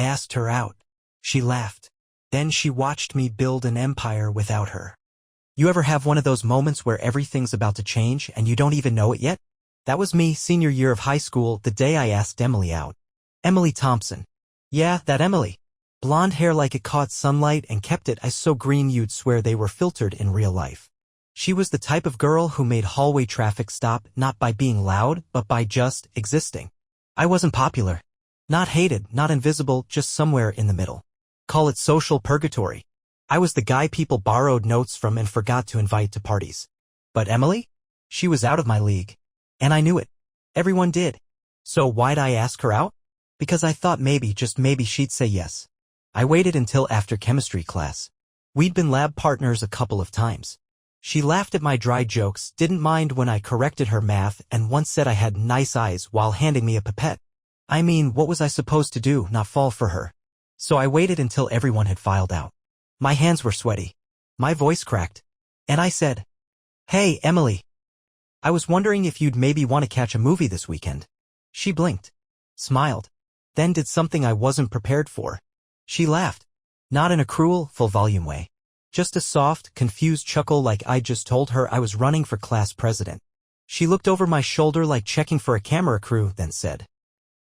I asked her out. She laughed. Then she watched me build an empire without her. You ever have one of those moments where everything's about to change and you don't even know it yet? That was me senior year of high school the day I asked Emily out. Emily Thompson. Yeah, that Emily. Blonde hair like it caught sunlight and kept it eyes so green you'd swear they were filtered in real life. She was the type of girl who made hallway traffic stop not by being loud, but by just existing. I wasn't popular. Not hated, not invisible, just somewhere in the middle. Call it social purgatory. I was the guy people borrowed notes from and forgot to invite to parties. But Emily? She was out of my league. And I knew it. Everyone did. So why'd I ask her out? Because I thought maybe, just maybe she'd say yes. I waited until after chemistry class. We'd been lab partners a couple of times. She laughed at my dry jokes, didn't mind when I corrected her math, and once said I had nice eyes while handing me a pipette. I mean, what was I supposed to do, not fall for her? So I waited until everyone had filed out. My hands were sweaty. My voice cracked. And I said, "Hey, Emily. I was wondering if you'd maybe want to catch a movie this weekend." She blinked, smiled, then did something I wasn't prepared for. She laughed. Not in a cruel, full-volume way. Just a soft, confused chuckle like I just told her I was running for class president. She looked over my shoulder like checking for a camera crew, then said,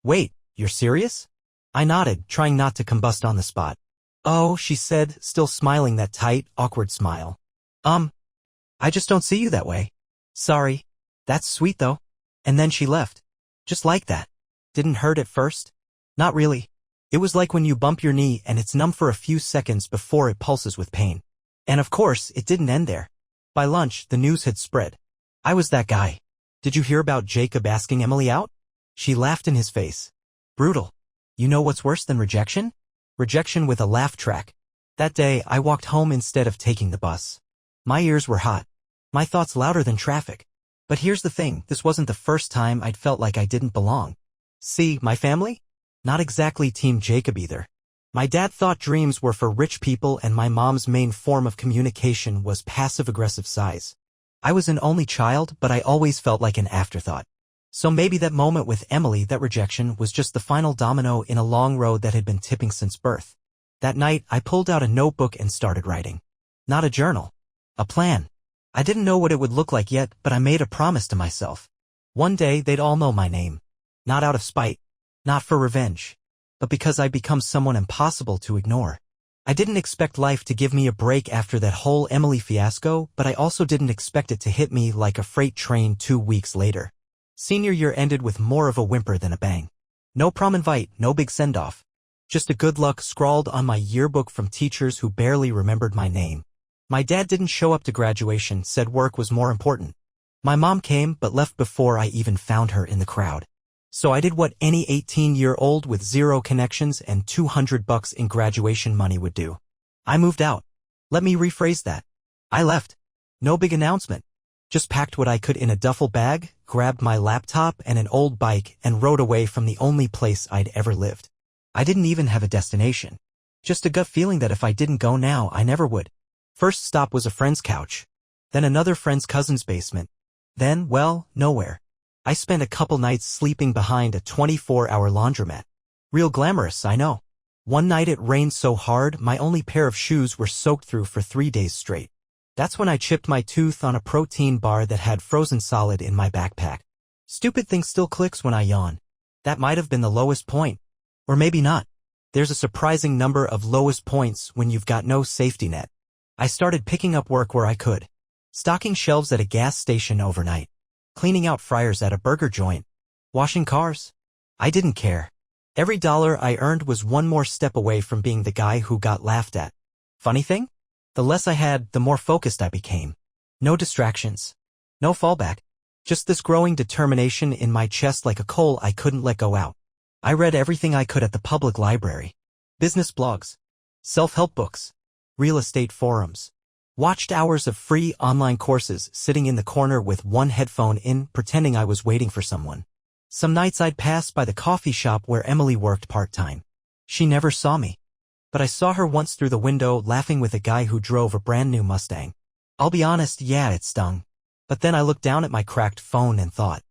"Wait, you're serious?" I nodded, trying not to combust on the spot. "Oh," she said, still smiling that tight, awkward smile. I just don't see you that way." "Sorry. That's sweet though." And then she left. Just like that. Didn't hurt at first? Not really. It was like when you bump your knee and it's numb for a few seconds before it pulses with pain. And of course, it didn't end there. By lunch, the news had spread. I was that guy. "Did you hear about Jacob asking Emily out?" She laughed in his face. "Brutal. You know what's worse than rejection? Rejection with a laugh track." That day, I walked home instead of taking the bus. My ears were hot. My thoughts louder than traffic. But here's the thing, this wasn't the first time I'd felt like I didn't belong. See, my family? Not exactly Team Jacob either. My dad thought dreams were for rich people and my mom's main form of communication was passive-aggressive sighs. I was an only child, but I always felt like an afterthought. So maybe that moment with Emily, that rejection, was just the final domino in a long road that had been tipping since birth. That night, I pulled out a notebook and started writing. Not a journal. A plan. I didn't know what it would look like yet, but I made a promise to myself. One day, they'd all know my name. Not out of spite. Not for revenge. But because I'd become someone impossible to ignore. I didn't expect life to give me a break after that whole Emily fiasco, but I also didn't expect it to hit me like a freight train 2 weeks later. Senior year ended with more of a whimper than a bang. No prom invite, no big send-off. Just a good luck scrawled on my yearbook from teachers who barely remembered my name. My dad didn't show up to graduation, said work was more important. My mom came but left before I even found her in the crowd. So I did what any 18-year-old with 0 connections and $200 in graduation money would do. I moved out. Let me rephrase that. I left. No big announcement. Just packed what I could in a duffel bag, grabbed my laptop and an old bike and rode away from the only place I'd ever lived. I didn't even have a destination. Just a gut feeling that if I didn't go now, I never would. First stop was a friend's couch. Then another friend's cousin's basement. Then, well, nowhere. I spent a couple nights sleeping behind a 24-hour laundromat. Real glamorous, I know. One night it rained so hard my only pair of shoes were soaked through for 3 days straight. That's when I chipped my tooth on a protein bar that had frozen solid in my backpack. Stupid thing still clicks when I yawn. That might have been the lowest point. Or maybe not. There's a surprising number of lowest points when you've got no safety net. I started picking up work where I could. Stocking shelves at a gas station overnight. Cleaning out fryers at a burger joint. Washing cars. I didn't care. Every dollar I earned was one more step away from being the guy who got laughed at. Funny thing? The less I had, the more focused I became. No distractions. No fallback. Just this growing determination in my chest like a coal I couldn't let go out. I read everything I could at the public library. Business blogs. Self-help books. Real estate forums. Watched hours of free online courses sitting in the corner with one headphone in, pretending I was waiting for someone. Some nights I'd pass by the coffee shop where Emily worked part-time. She never saw me. But I saw her once through the window laughing with a guy who drove a brand new Mustang. I'll be honest, yeah, it stung. But then I looked down at my cracked phone and thought,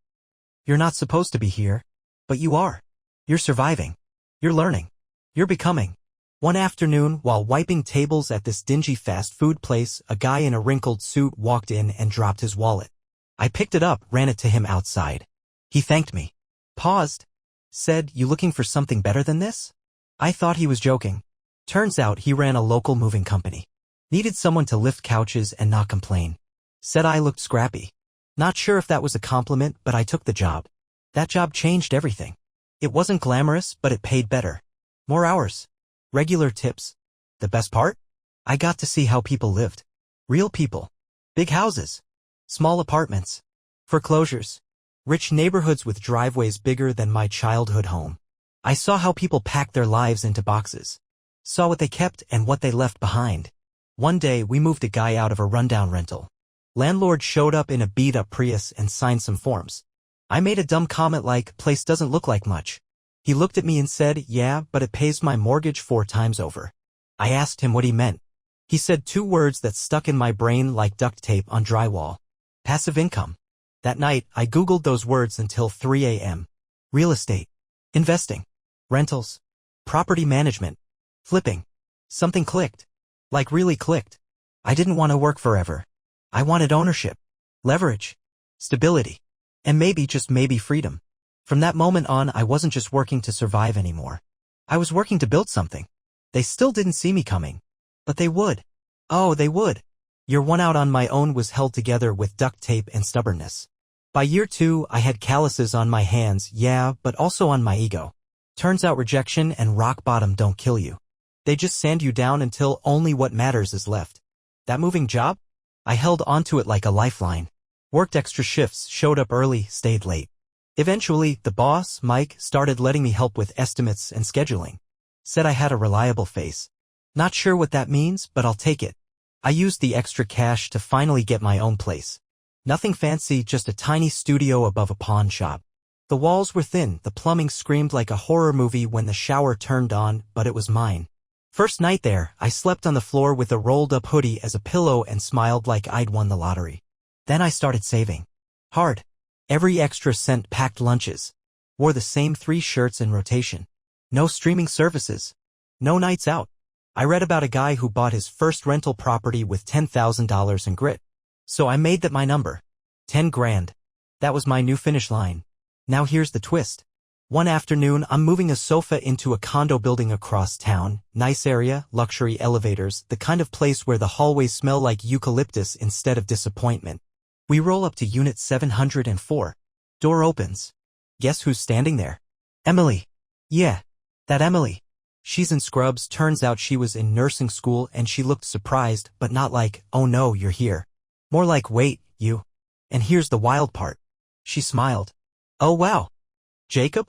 you're not supposed to be here. But you are. You're surviving. You're learning. You're becoming. One afternoon, while wiping tables at this dingy fast food place, a guy in a wrinkled suit walked in and dropped his wallet. I picked it up, ran it to him outside. He thanked me. Paused. Said, "You looking for something better than this?" I thought he was joking. Turns out he ran a local moving company. Needed someone to lift couches and not complain. Said I looked scrappy. Not sure if that was a compliment, but I took the job. That job changed everything. It wasn't glamorous, but it paid better. More hours. Regular tips. The best part? I got to see how people lived. Real people. Big houses. Small apartments. Foreclosures. Rich neighborhoods with driveways bigger than my childhood home. I saw how people packed their lives into boxes. Saw what they kept and what they left behind. One day, we moved a guy out of a rundown rental. Landlord showed up in a beat-up Prius and signed some forms. I made a dumb comment like, "Place doesn't look like much." He looked at me and said, "Yeah, but it pays my mortgage 4 times over." I asked him what he meant. He said 2 words that stuck in my brain like duct tape on drywall. Passive income. That night, I Googled those words until 3 a.m. Real estate. Investing. Rentals. Property management. Flipping. Something clicked. Like really clicked. I didn't want to work forever. I wanted ownership. Leverage. Stability. And maybe, just maybe, freedom. From that moment on, I wasn't just working to survive anymore. I was working to build something. They still didn't see me coming. But they would. Oh, they would. Year 1 out on my own was held together with duct tape and stubbornness. By year 2, I had calluses on my hands, yeah, but also on my ego. Turns out rejection and rock bottom don't kill you. They just sand you down until only what matters is left. That moving job? I held onto it like a lifeline. Worked extra shifts, showed up early, stayed late. Eventually, the boss, Mike, started letting me help with estimates and scheduling. Said I had a reliable face. Not sure what that means, but I'll take it. I used the extra cash to finally get my own place. Nothing fancy, just a tiny studio above a pawn shop. The walls were thin, the plumbing screamed like a horror movie when the shower turned on, but it was mine. First night there, I slept on the floor with a rolled-up hoodie as a pillow and smiled like I'd won the lottery. Then I started saving. Hard. Every extra cent, packed lunches. Wore the same 3 shirts in rotation. No streaming services. No nights out. I read about a guy who bought his first rental property with $10,000 in grit. So I made that my number. 10 grand. That was my new finish line. Now here's the twist. One afternoon, I'm moving a sofa into a condo building across town. Nice area, luxury elevators, the kind of place where the hallways smell like eucalyptus instead of disappointment. We roll up to unit 704. Door opens. Guess who's standing there? Emily. Yeah, that Emily. She's in scrubs. Turns out she was in nursing school and she looked surprised, but not like, "Oh no, you're here." More like, "Wait, you." And here's the wild part. She smiled. "Oh wow. Jacob?"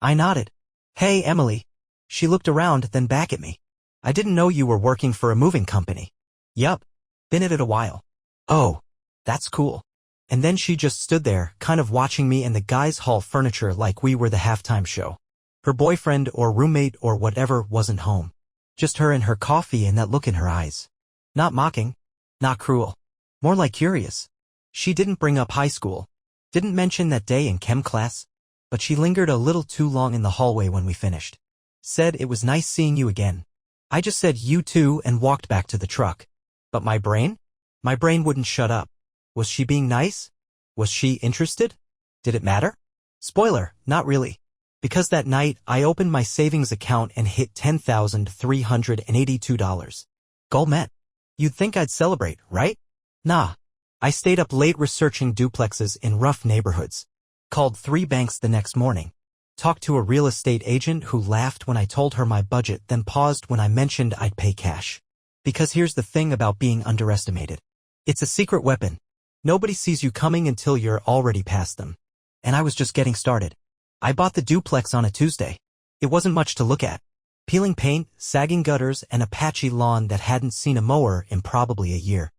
I nodded. "Hey, Emily." She looked around, then back at me. "I didn't know you were working for a moving company." "Yup. Been at it a while." "Oh, that's cool." And then she just stood there, kind of watching me and the guys haul furniture like we were the halftime show. Her boyfriend or roommate or whatever wasn't home. Just her and her coffee and that look in her eyes. Not mocking. Not cruel. More like curious. She didn't bring up high school. Didn't mention that day in chem class. But she lingered a little too long in the hallway when we finished. Said, "It was nice seeing you again." I just said, "You too," and walked back to the truck. But my brain? My brain wouldn't shut up. Was she being nice? Was she interested? Did it matter? Spoiler, not really. Because that night, I opened my savings account and hit $10,382. Goal met. You'd think I'd celebrate, right? Nah. I stayed up late researching duplexes in rough neighborhoods. Called 3 banks the next morning. Talked to a real estate agent who laughed when I told her my budget, then paused when I mentioned I'd pay cash. Because here's the thing about being underestimated. It's a secret weapon. Nobody sees you coming until you're already past them. And I was just getting started. I bought the duplex on a Tuesday. It wasn't much to look at. Peeling paint, sagging gutters, and a patchy lawn that hadn't seen a mower in probably a year.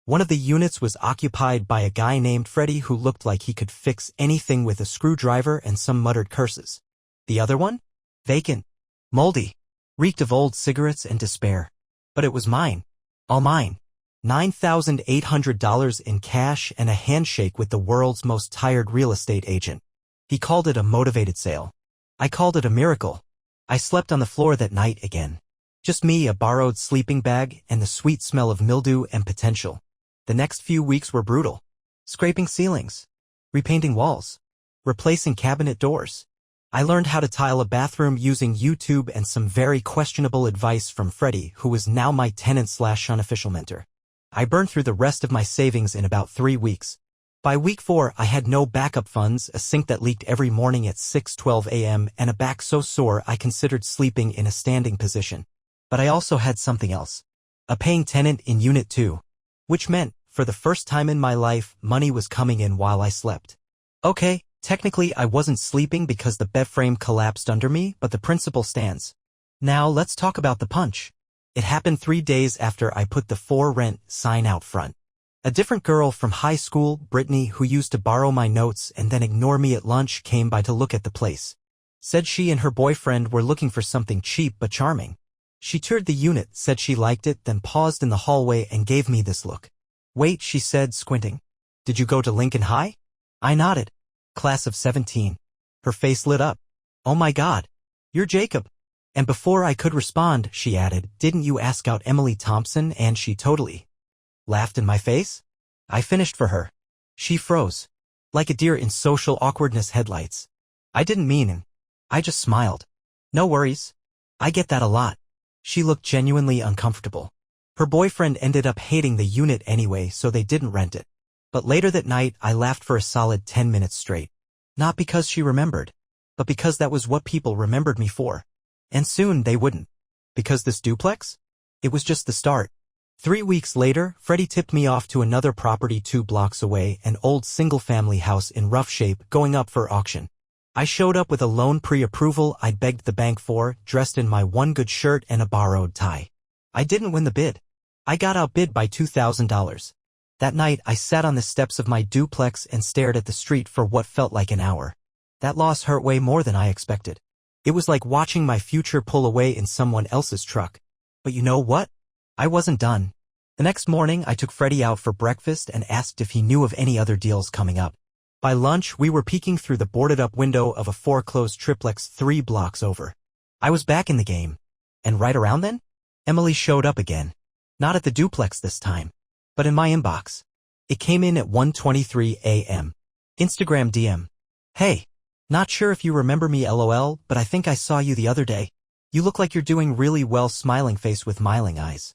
One of the units was occupied by a guy named Freddie who looked like he could fix anything with a screwdriver and some muttered curses. The other one? Vacant. Moldy. Reeked of old cigarettes and despair. But it was mine. All mine. $9,800 in cash and a handshake with the world's most tired real estate agent. He called it a motivated sale. I called it a miracle. I slept on the floor that night again. Just me, a borrowed sleeping bag, and the sweet smell of mildew and potential. The next few weeks were brutal. Scraping ceilings, repainting walls, replacing cabinet doors. I learned how to tile a bathroom using YouTube and some very questionable advice from Freddie, who was now my tenant/unofficial mentor. I burned through the rest of my savings in about 3 weeks. By week 4, I had no backup funds, a sink that leaked every morning at 6:12 a.m., and a back so sore I considered sleeping in a standing position. But I also had something else. A paying tenant in Unit 2. Which meant, for the first time in my life, money was coming in while I slept. Okay, technically I wasn't sleeping because the bed frame collapsed under me, but the principle stands. Now let's talk about the punch. It happened 3 days after I put the "for rent" sign out front. A different girl from high school, Brittany, who used to borrow my notes and then ignore me at lunch, came by to look at the place. Said she and her boyfriend were looking for something cheap but charming. She toured the unit, said she liked it, then paused in the hallway and gave me this look. "Wait," she said, squinting. "Did you go to Lincoln High?" I nodded. "Class of 17. Her face lit up. "Oh my God. You're Jacob." And before I could respond, she added, "Didn't you ask out Emily Thompson?" And she totally laughed in my face. I finished for her. She froze, like a deer in social awkwardness headlights. I didn't mean it. I just smiled. "No worries. I get that a lot." She looked genuinely uncomfortable. Her boyfriend ended up hating the unit anyway, so they didn't rent it. But later that night, I laughed for a solid 10 minutes straight. Not because she remembered, but because that was what people remembered me for. And soon they wouldn't. Because this duplex? It was just the start. 3 weeks later, Freddie tipped me off to another property 2 blocks away, an old single-family house in rough shape going up for auction. I showed up with a loan pre-approval I'd begged the bank for, dressed in my one good shirt and a borrowed tie. I didn't win the bid. I got outbid by $2,000. That night, I sat on the steps of my duplex and stared at the street for what felt like an hour. That loss hurt way more than I expected. It was like watching my future pull away in someone else's truck. But you know what? I wasn't done. The next morning, I took Freddie out for breakfast and asked if he knew of any other deals coming up. By lunch, we were peeking through the boarded-up window of a foreclosed triplex 3 blocks over. I was back in the game. And right around then, Emily showed up again. Not at the duplex this time, but in my inbox. It came in at 1:23 a.m. Instagram DM. "Hey, not sure if you remember me LOL, but I think I saw you the other day. You look like you're doing really well." Smiling face with smiling eyes.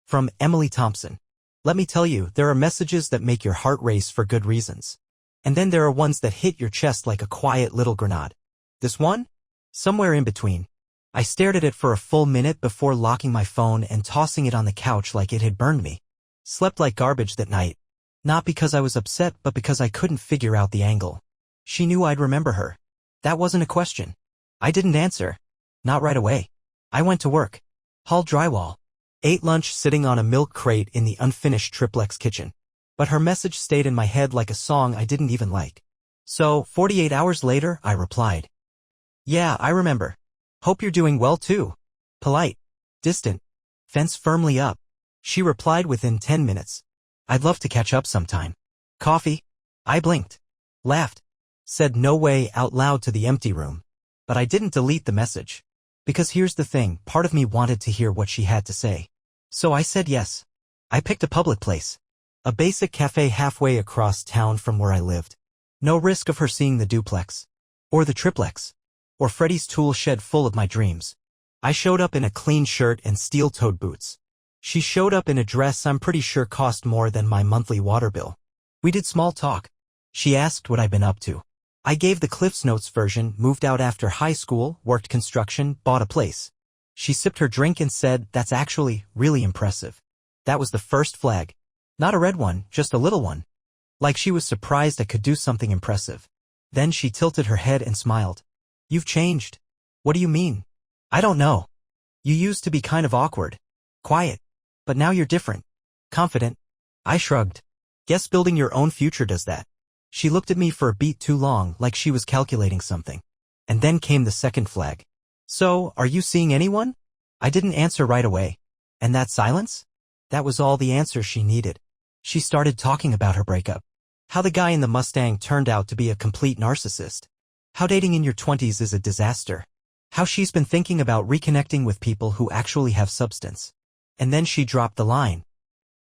From Emily Thompson. Let me tell you, there are messages that make your heart race for good reasons. And then there are ones that hit your chest like a quiet little grenade. This one? Somewhere in between. I stared at it for a full minute before locking my phone and tossing it on the couch like it had burned me. Slept like garbage that night. Not because I was upset, but because I couldn't figure out the angle. She knew I'd remember her. That wasn't a question. I didn't answer. Not right away. I went to work. Hauled drywall. Ate lunch sitting on a milk crate in the unfinished triplex kitchen. But her message stayed in my head like a song I didn't even like. So, 48 hours later, I replied. "Yeah, I remember. Hope you're doing well too." Polite. Distant. Fence firmly up. She replied within 10 minutes. "I'd love to catch up sometime. Coffee?" I blinked. Laughed. Said "no way" out loud to the empty room. But I didn't delete the message. Because here's the thing, part of me wanted to hear what she had to say. So I said yes. I picked a public place. A basic cafe halfway across town from where I lived. No risk of her seeing the duplex. Or the triplex. Or Freddie's tool shed full of my dreams. I showed up in a clean shirt and steel-toed boots. She showed up in a dress I'm pretty sure cost more than my monthly water bill. We did small talk. She asked what I'd been up to. I gave the Cliff's Notes version, moved out after high school, worked construction, bought a place. She sipped her drink and said, "That's actually really impressive." That was the first flag. Not a red one, just a little one. Like she was surprised I could do something impressive. Then she tilted her head and smiled. "You've changed." "What do you mean?" "I don't know. You used to be kind of awkward. Quiet. But now you're different. Confident." I shrugged. "Guess building your own future does that." She looked at me for a beat too long, like she was calculating something. And then came the second flag. "So, are you seeing anyone?" I didn't answer right away. And that silence? That was all the answer she needed. She started talking about her breakup. How the guy in the Mustang turned out to be a complete narcissist. How dating in your 20s is a disaster. How she's been thinking about reconnecting with people who actually have substance. And then she dropped the line.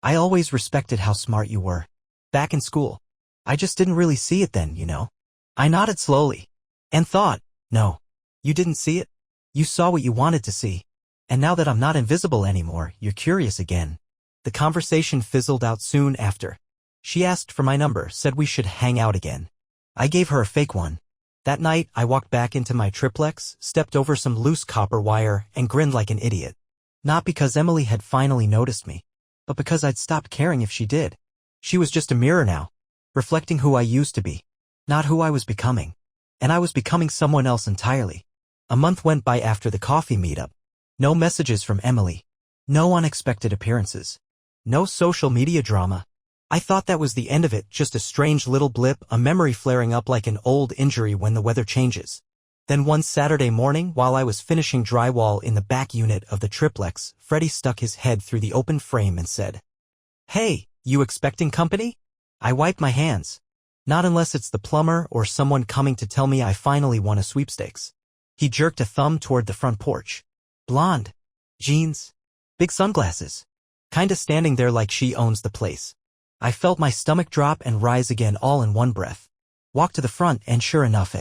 I always respected how smart you were. Back in school. I just didn't really see it then, you know. I nodded slowly. And thought, no. You didn't see it? You saw what you wanted to see. And now that I'm not invisible anymore, you're curious again. The conversation fizzled out soon after. She asked for my number, said we should hang out again. I gave her a fake one. That night, I walked back into my triplex, stepped over some loose copper wire, and grinned like an idiot. Not because Emily had finally noticed me, but because I'd stopped caring if she did. She was just a mirror now, reflecting who I used to be, not who I was becoming. And I was becoming someone else entirely. A month went by after the coffee meetup. No messages from Emily. No unexpected appearances. No social media drama. I thought that was the end of it, just a strange little blip, a memory flaring up like an old injury when the weather changes. Then one Saturday morning, while I was finishing drywall in the back unit of the triplex, Freddie stuck his head through the open frame and said, "Hey, you expecting company?" I wiped my hands. Not unless it's the plumber or someone coming to tell me I finally won a sweepstakes. He jerked a thumb toward the front porch. Blonde. Jeans. Big sunglasses. Kinda standing there like she owns the place. I felt my stomach drop and rise again all in one breath. Walked to the front and sure enough,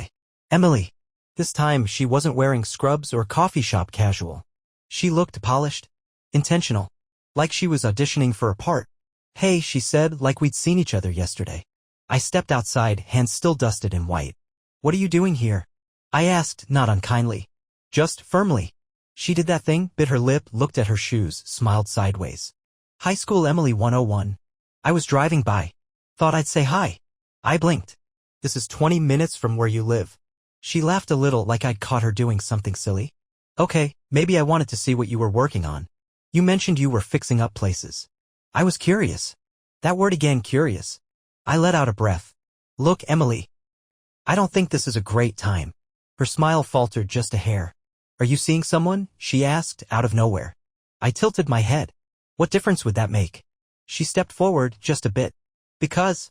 Emily. This time she wasn't wearing scrubs or coffee shop casual. She looked polished. Intentional. Like she was auditioning for a part. "Hey," she said, like we'd seen each other yesterday. I stepped outside, hands still dusted in white. "What are you doing here?" I asked, not unkindly. Just firmly. She did that thing, bit her lip, looked at her shoes, smiled sideways. "High School Emily 101. I was driving by. Thought I'd say hi." I blinked. "This is 20 minutes from where you live." She laughed a little like I'd caught her doing something silly. "Okay, maybe I wanted to see what you were working on. You mentioned you were fixing up places." I was curious. That word again, curious. I let out a breath. "Look, Emily. I don't think this is a great time." Her smile faltered just a hair. "Are you seeing someone?" she asked, out of nowhere. I tilted my head. "What difference would that make?" She stepped forward just a bit. "Because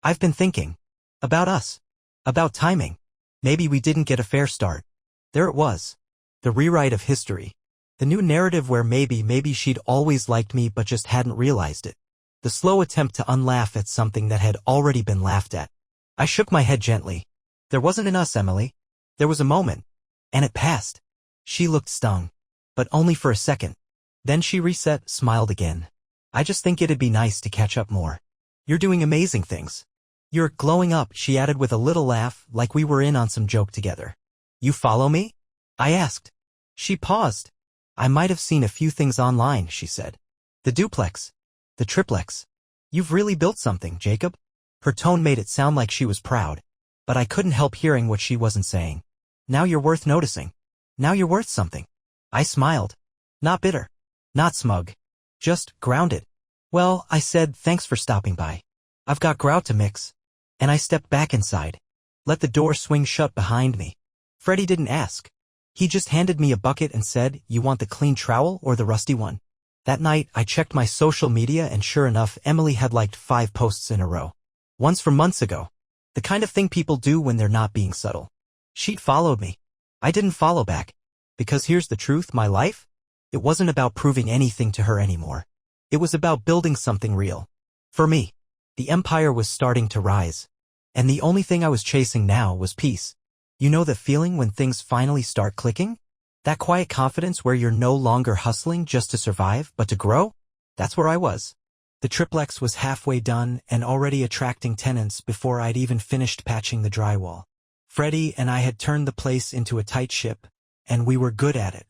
I've been thinking. About us. About timing. Maybe we didn't get a fair start." There it was. The rewrite of history. The new narrative where maybe she'd always liked me but just hadn't realized it. The slow attempt to unlaugh at something that had already been laughed at. I shook my head gently. "There wasn't an us, Emily. There was a moment. And it passed." She looked stung. But only for a second. Then she reset, smiled again. "I just think it'd be nice to catch up more. You're doing amazing things. You're glowing up," she added with a little laugh, like we were in on some joke together. "You follow me?" I asked. She paused. "I might have seen a few things online," she said. "The duplex. The triplex. You've really built something, Jacob." Her tone made it sound like she was proud. But I couldn't help hearing what she wasn't saying. "Now you're worth noticing. Now you're worth something." I smiled. Not bitter. Not smug. Just grounded. "Well," I said, "thanks for stopping by. I've got grout to mix." And I stepped back inside. Let the door swing shut behind me. Freddie didn't ask. He just handed me a bucket and said, "You want the clean trowel or the rusty one?" That night, I checked my social media and sure enough, Emily had liked 5 posts in a row. Once from months ago. The kind of thing people do when they're not being subtle. She'd followed me. I didn't follow back. Because here's the truth, my life? It wasn't about proving anything to her anymore. It was about building something real. For me. The empire was starting to rise. And the only thing I was chasing now was peace. You know the feeling when things finally start clicking? That quiet confidence where you're no longer hustling just to survive, but to grow? That's where I was. The triplex was halfway done and already attracting tenants before I'd even finished patching the drywall. Freddie and I had turned the place into a tight ship, and we were good at it.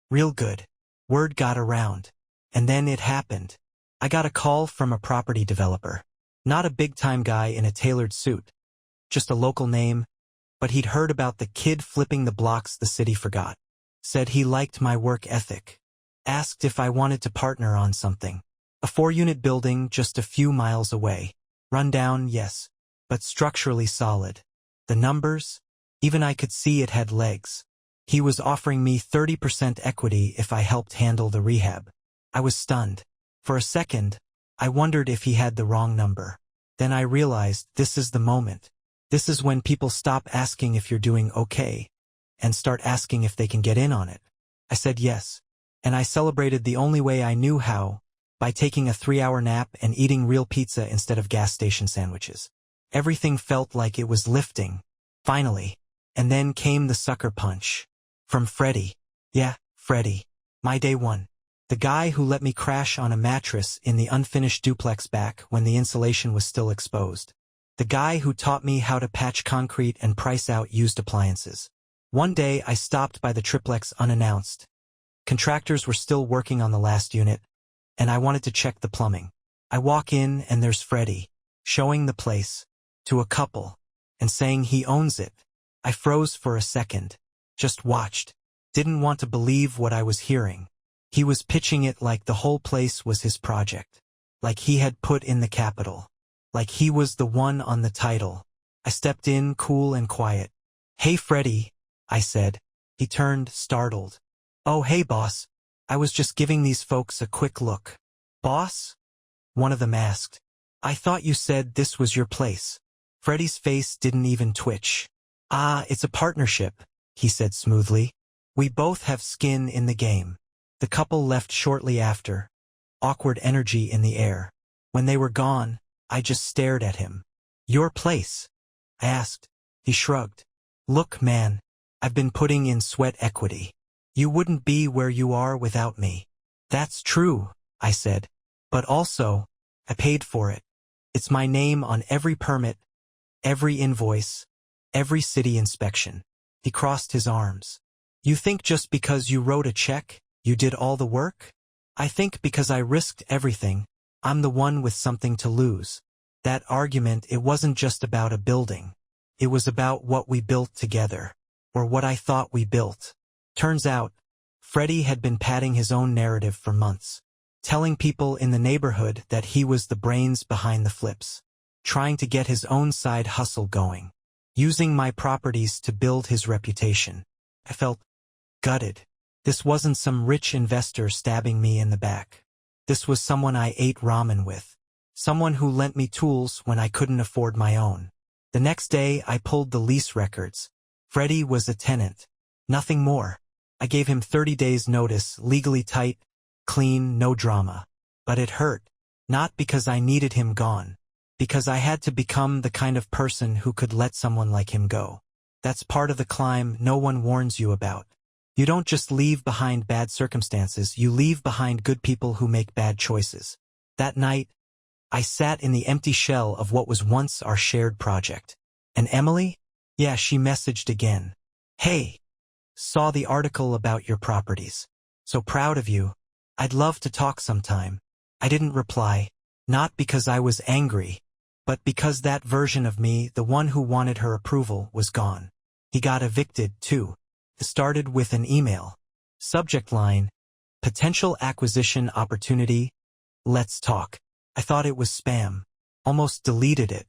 Real good. Word got around. And then it happened. I got a call from a property developer. Not a big-time guy in a tailored suit. Just a local name, but he'd heard about the kid flipping the blocks the city forgot. Said he liked my work ethic. Asked if I wanted to partner on something. A 4-unit building just a few miles away. Rundown, yes, but structurally solid. The numbers? Even I could see it had legs. He was offering me 30% equity if I helped handle the rehab. I was stunned. For a second, I wondered if he had the wrong number. Then I realized this is the moment. This is when people stop asking if you're doing okay. and start asking if they can get in on it. I said yes. And I celebrated the only way I knew how, by taking a 3-hour nap and eating real pizza instead of gas station sandwiches. Everything felt like it was lifting. Finally. And then came the sucker punch. From Freddie. Yeah, Freddie. My day one. The guy who let me crash on a mattress in the unfinished duplex back when the insulation was still exposed. The guy who taught me how to patch concrete and price out used appliances. One day I stopped by the triplex unannounced. Contractors were still working on the last unit, and I wanted to check the plumbing. I walk in and there's Freddie, showing the place to a couple, and saying he owns it. I froze for a second, just watched, didn't want to believe what I was hearing. He was pitching it like the whole place was his project, like he had put in the capital, like he was the one on the title. I stepped in cool and quiet. "Hey Freddie," I said. He turned, startled. "Oh hey boss, I was just giving these folks a quick look." "Boss?" one of them asked. "I thought you said this was your place." Freddie's face didn't even twitch. "Ah, it's a partnership," he said smoothly. "We both have skin in the game." The couple left shortly after. Awkward energy in the air. When they were gone, I just stared at him. "Your place?" I asked. He shrugged. "Look, man, I've been putting in sweat equity. You wouldn't be where you are without me." "That's true," I said. "But also, I paid for it. It's my name on every permit, every invoice, every city inspection." He crossed his arms. "You think just because you wrote a check, you did all the work? I think because I risked everything, I'm the one with something to lose." That argument, it wasn't just about a building. It was about what we built together, or what I thought we built. Turns out, Freddie had been padding his own narrative for months, telling people in the neighborhood that he was the brains behind the flips, trying to get his own side hustle going, using my properties to build his reputation. I felt gutted. This wasn't some rich investor stabbing me in the back. This was someone I ate ramen with. Someone who lent me tools when I couldn't afford my own. The next day I pulled the lease records. Freddie was a tenant. Nothing more. I gave him 30 days notice, legally tight, clean, no drama. But it hurt. Not because I needed him gone. Because I had to become the kind of person who could let someone like him go. That's part of the climb no one warns you about. You don't just leave behind bad circumstances, you leave behind good people who make bad choices. That night, I sat in the empty shell of what was once our shared project. And Emily? Yeah, she messaged again. "Hey, saw the article about your properties. So proud of you. I'd love to talk sometime." I didn't reply, not because I was angry, but because that version of me, the one who wanted her approval, was gone. He got evicted, too. It started with an email. Subject line, "Potential acquisition opportunity. Let's talk." I thought it was spam. Almost deleted it.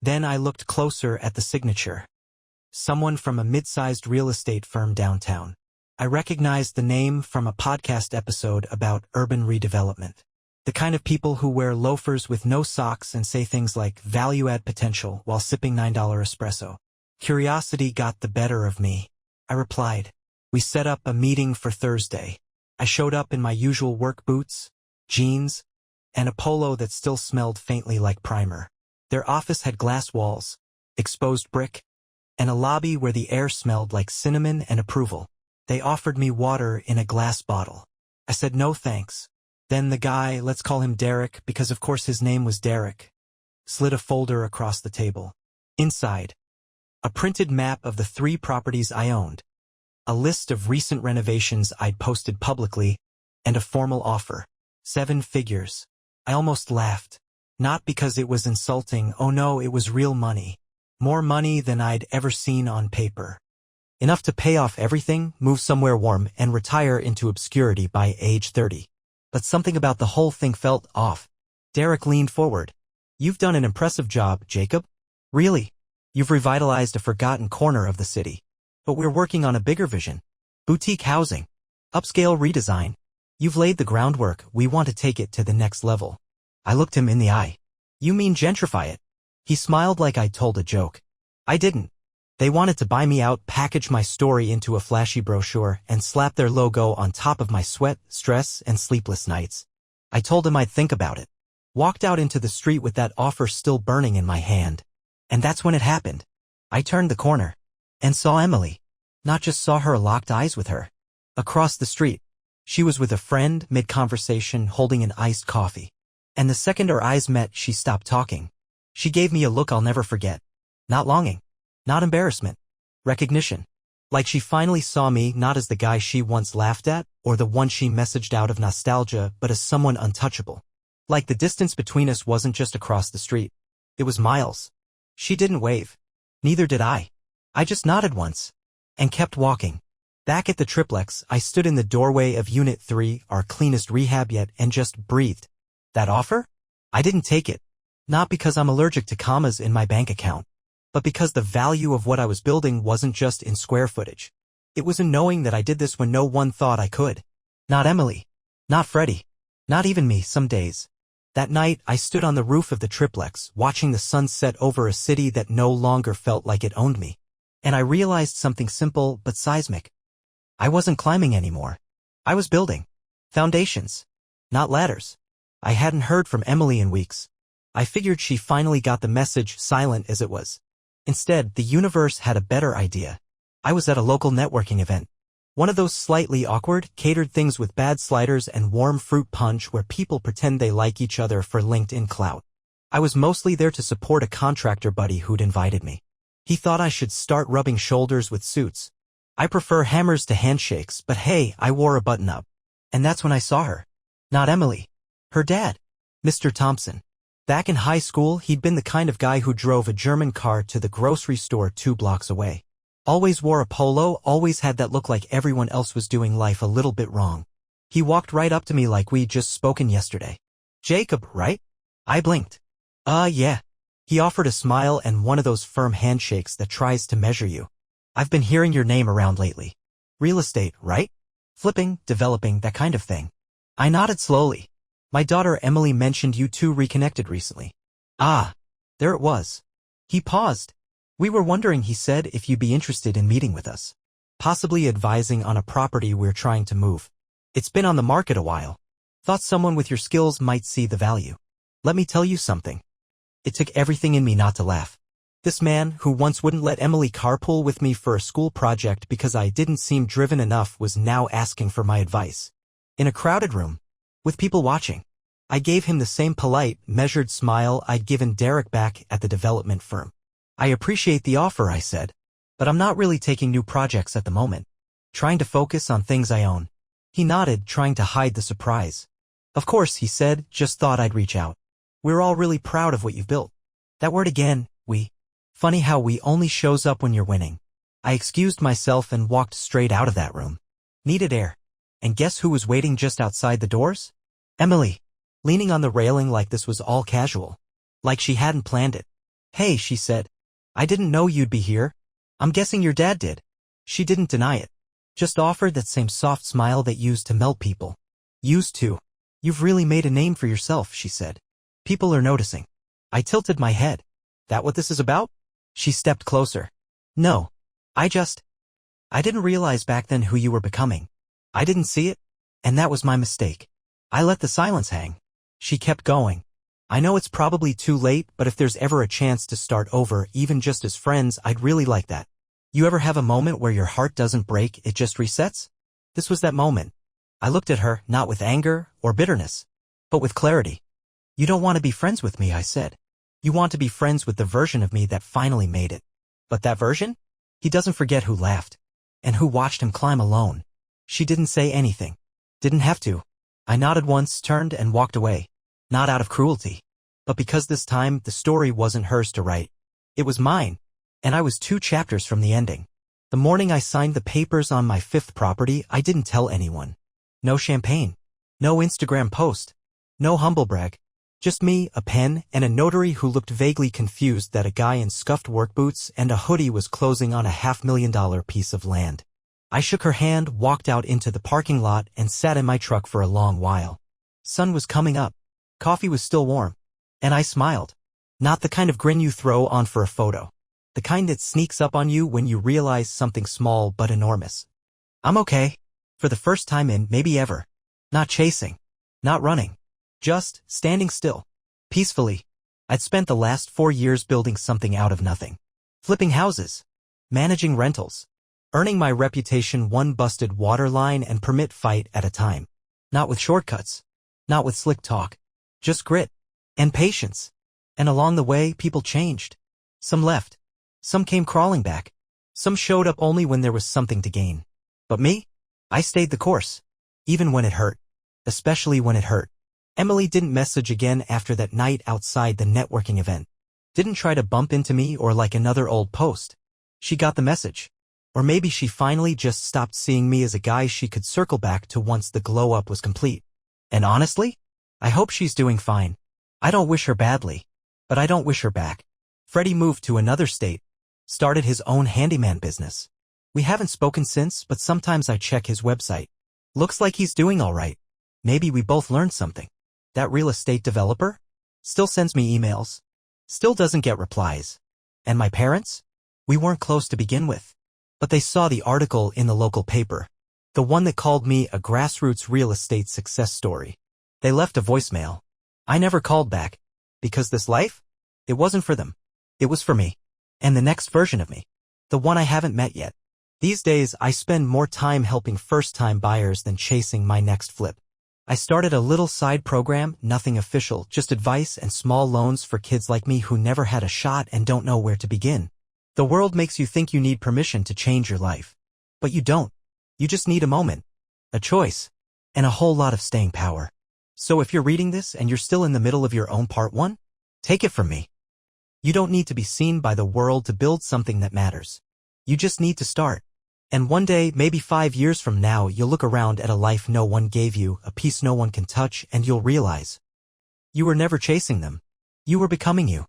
Then I looked closer at the signature. Someone from a mid-sized real estate firm downtown. I recognized the name from a podcast episode about urban redevelopment. The kind of people who wear loafers with no socks and say things like value-add potential while sipping $9 espresso. Curiosity got the better of me. I replied. We set up a meeting for Thursday. I showed up in my usual work boots, jeans, and a polo that still smelled faintly like primer. Their office had glass walls, exposed brick, and a lobby where the air smelled like cinnamon and approval. They offered me water in a glass bottle. I said no thanks. Then the guy, let's call him Derek because of course his name was Derek, slid a folder across the table. Inside, a printed map of the 3 properties I owned, a list of recent renovations I'd posted publicly, and a formal offer. 7 figures. I almost laughed. Not because it was insulting, oh no, it was real money. More money than I'd ever seen on paper. Enough to pay off everything, move somewhere warm, and retire into obscurity by age 30. But something about the whole thing felt off. Derek leaned forward. You've done an impressive job, Jacob. Really? You've revitalized a forgotten corner of the city. But we're working on a bigger vision. Boutique housing. Upscale redesign. You've laid the groundwork, we want to take it to the next level. I looked him in the eye. You mean gentrify it? He smiled like I told a joke. I didn't. They wanted to buy me out, package my story into a flashy brochure, and slap their logo on top of my sweat, stress, and sleepless nights. I told them I'd think about it. Walked out into the street with that offer still burning in my hand. And that's when it happened. I turned the corner and saw Emily. Not just saw her, locked eyes with her. Across the street, she was with a friend, mid-conversation, holding an iced coffee. And the second our eyes met, she stopped talking. She gave me a look I'll never forget. Not longing. Not embarrassment. Recognition. Like she finally saw me not as the guy she once laughed at, or the one she messaged out of nostalgia, but as someone untouchable. Like the distance between us wasn't just across the street. It was miles. She didn't wave. Neither did I. I just nodded once. And kept walking. Back at the triplex, I stood in the doorway of Unit 3, our cleanest rehab yet, and just breathed. That offer? I didn't take it. Not because I'm allergic to commas in my bank account, but because the value of what I was building wasn't just in square footage. It was in knowing that I did this when no one thought I could. Not Emily. Not Freddie. Not even me some days. That night, I stood on the roof of the triplex, watching the sun set over a city that no longer felt like it owned me. And I realized something simple but seismic. I wasn't climbing anymore. I was building. Foundations. Not ladders. I hadn't heard from Emily in weeks. I figured she finally got the message, silent as it was. Instead, the universe had a better idea. I was at a local networking event. One of those slightly awkward, catered things with bad sliders and warm fruit punch where people pretend they like each other for LinkedIn clout. I was mostly there to support a contractor buddy who'd invited me. He thought I should start rubbing shoulders with suits. I prefer hammers to handshakes, but hey, I wore a button-up. And that's when I saw her. Not Emily. Her dad. Mr. Thompson. Back in high school, he'd been the kind of guy who drove a German car to the grocery store 2 blocks away. Always wore a polo, always had that look like everyone else was doing life a little bit wrong. He walked right up to me like we'd just spoken yesterday. Jacob, right? I blinked. Yeah. He offered a smile and one of those firm handshakes that tries to measure you. I've been hearing your name around lately. Real estate, right? Flipping, developing, that kind of thing. I nodded slowly. My daughter Emily mentioned you two reconnected recently. Ah, there it was. He paused. We were wondering, he said, if you'd be interested in meeting with us. Possibly advising on a property we're trying to move. It's been on the market a while. Thought someone with your skills might see the value. Let me tell you something. It took everything in me not to laugh. This man, who once wouldn't let Emily carpool with me for a school project because I didn't seem driven enough, was now asking for my advice. In a crowded room. With people watching. I gave him the same polite, measured smile I'd given Derek back at the development firm. I appreciate the offer, I said. But I'm not really taking new projects at the moment. Trying to focus on things I own. He nodded, trying to hide the surprise. Of course, he said, just thought I'd reach out. We're all really proud of what you've built. That word again, we. Funny how we only shows up when you're winning. I excused myself and walked straight out of that room. Needed air. And guess who was waiting just outside the doors? Emily. Leaning on the railing like this was all casual. Like she hadn't planned it. Hey, she said. I didn't know you'd be here. I'm guessing your dad did. She didn't deny it. Just offered that same soft smile that used to melt people. Used to. You've really made a name for yourself, she said. People are noticing. I tilted my head. That what this is about? She stepped closer. No. I didn't realize back then who you were becoming. I didn't see it. And that was my mistake. I let the silence hang. She kept going. I know it's probably too late, but if there's ever a chance to start over, even just as friends, I'd really like that. You ever have a moment where your heart doesn't break, it just resets? This was that moment. I looked at her, not with anger or bitterness, but with clarity. You don't want to be friends with me, I said. You want to be friends with the version of me that finally made it. But that version? He doesn't forget who laughed. And who watched him climb alone. She didn't say anything. Didn't have to. I nodded once, turned, and walked away. Not out of cruelty. But because this time, the story wasn't hers to write. It was mine. And I was 2 chapters from the ending. The morning I signed the papers on my 5th property, I didn't tell anyone. No champagne. No Instagram post. No humblebrag. Just me, a pen, and a notary who looked vaguely confused that a guy in scuffed work boots and a hoodie was closing on a $500,000 piece of land. I shook her hand, walked out into the parking lot, and sat in my truck for a long while. Sun was coming up. Coffee was still warm. And I smiled. Not the kind of grin you throw on for a photo. The The kind that sneaks up on you when you realize something small but enormous. I'm okay. For the first time in maybe ever. Not chasing. Not running. Just standing still. Peacefully. I'd spent the last 4 years building something out of nothing. Flipping houses. Managing rentals. Earning my reputation one busted water line and permit fight at a time. Not with shortcuts. Not with slick talk. Just grit. And patience. And along the way, people changed. Some left. Some came crawling back. Some showed up only when there was something to gain. But me? I stayed the course. Even when it hurt. Especially when it hurt. Emily didn't message again after that night outside the networking event. Didn't try to bump into me or like another old post. She got the message. Or maybe she finally just stopped seeing me as a guy she could circle back to once the glow-up was complete. And honestly, I hope she's doing fine. I don't wish her badly. But I don't wish her back. Freddie moved to another state. Started his own handyman business. We haven't spoken since, but sometimes I check his website. Looks like he's doing all right. Maybe we both learned something. That real estate developer? Still sends me emails. Still doesn't get replies. And my parents? We weren't close to begin with. But they saw the article in the local paper. The one that called me a grassroots real estate success story. They left a voicemail. I never called back. Because this life? It wasn't for them. It was for me. And the next version of me. The one I haven't met yet. These days, I spend more time helping first-time buyers than chasing my next flip. I started a little side program, nothing official, just advice and small loans for kids like me who never had a shot and don't know where to begin. The world makes you think you need permission to change your life. But you don't. You just need a moment, a choice, and a whole lot of staying power. So if you're reading this and you're still in the middle of your own part 1, take it from me. You don't need to be seen by the world to build something that matters. You just need to start. And one day, maybe 5 years from now, you'll look around at a life no one gave you, a peace no one can touch, and you'll realize you were never chasing them. You were becoming you.